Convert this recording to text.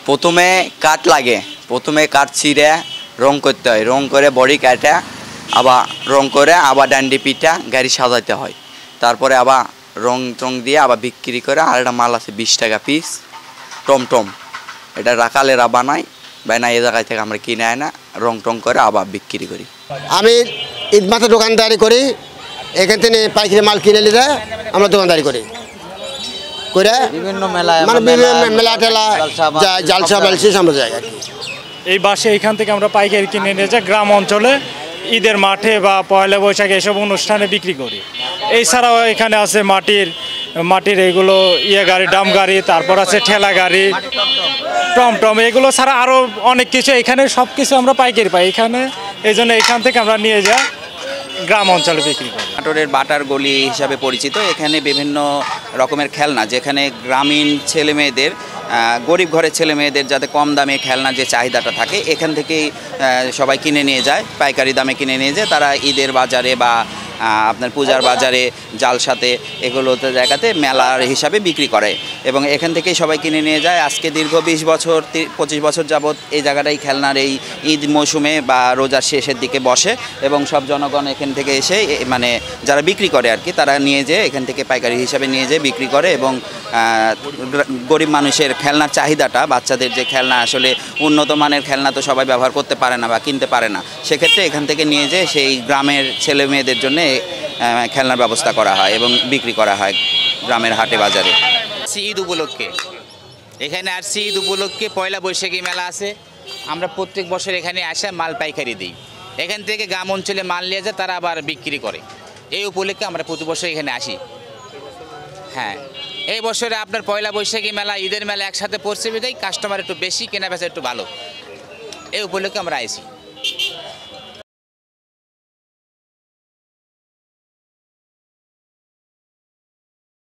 প্রথমে কাঠ লাগে, প্রথমে কাঠ ছিঁড়ে রং করতে হয়, রং করে বডি কাটা আবার রং করে আবার ডান্ডি পিঠা গাড়ি সাজাতে হয়, তারপরে আবার রং টং দিয়ে আবার বিক্রি করে। আর একটা মাল আছে 20 টাকা পিস টমটম, এটা রাখালেরা বানায়, বানায় এই জায়গায় থেকে আমরা কিনে আয় না, রং টং করে আবার বিক্রি করি। আমি ঈদ মাথা দোকানদারি করি, এখান থেকে পাইকারি মাল কিনে নিলে আমরা দোকানদারি করি করে বিভিন্ন মেলায় মানে বিভিন্ন মেলা টেলা জালসা বালসি আমরা যাই আর কি। এই বাসে এখান থেকে আমরা পাইকারি কিনে নিয়ে যাই, গ্রাম অঞ্চলে ঈদের মাঠে বা পয়লা বৈশাখে এসব অনুষ্ঠানে বিক্রি করি। এছাড়াও এখানে আছে মাটির এগুলো গাড়ি, ডাম গাড়ি, তারপর আছে ঠেলা গাড়ি, টমটম, এগুলো ছাড়া আরও অনেক কিছু। এখানে সব কিছু আমরা পাইকারি পাই এখানে, এই জন্য এখান থেকে আমরা নিয়ে যাই গ্রাম অঞ্চলে বিক্রি করি। নাটোরের বাটার গলি হিসাবে পরিচিত। এখানে বিভিন্ন রকমের খেলনা, যেখানে গ্রামীণ ছেলে মেয়েদের, গরিব ঘরের ছেলে মেয়েদের যাতে কম দামে খেলনার যে চাহিদাটা থাকে, এখান থেকেই সবাই কিনে নিয়ে যায়, পাইকারি দামে কিনে নিয়ে যায়। তারা ঈদের বাজারে বা আপনার পূজার বাজারে, জালসাতে, এগুলোতে জায়গাতে মেলার হিসাবে বিক্রি করে এবং এখান থেকেই সবাই কিনে নিয়ে যায়। আজকে দীর্ঘ 20 বছর 25 বছর যাবৎ এই জায়গাটাই খেলনার এই ঈদ মৌসুমে বা রোজার শেষের দিকে বসে এবং সব জনগণ এখান থেকে এসে মানে যারা বিক্রি করে আর কি, তারা নিয়ে যেয়ে এখান থেকে পাইকারি হিসাবে নিয়ে যেয়ে বিক্রি করে এবং গরিব মানুষের খেলনার চাহিদাটা, বাচ্চাদের যে খেলনা, আসলে উন্নত মানের খেলনা তো সবাই ব্যবহার করতে পারে না বা কিনতে পারে না, সেক্ষেত্রে এখান থেকে নিয়ে যেয়ে সেই গ্রামের ছেলে মেয়েদের জন্য খেলনার ব্যবস্থা করা হয় এবং বিক্রি করা হয় গ্রামের হাটে বাজারে। ঈদ উপলক্ষে এখানে আসছি, ঈদ উপলক্ষে পয়লা বৈশাখী মেলা আছে, আমরা প্রত্যেক বছর এখানে আসে মাল পাইকারি দিই। এখান থেকে গ্রাম অঞ্চলে মাল নিয়ে যায়, তারা আবার বিক্রি করে। এই উপলক্ষে আমরা প্রতি বছর এখানে আসি। হ্যাঁ, এই বছরে আপনার পয়লা বৈশাখী মেলা, ঈদের মেলা একসাথে পড়ছে বিধায় কাস্টমার একটু বেশি, কেনা বেচা একটু ভালো, এই উপলক্ষে আমরা আইছি।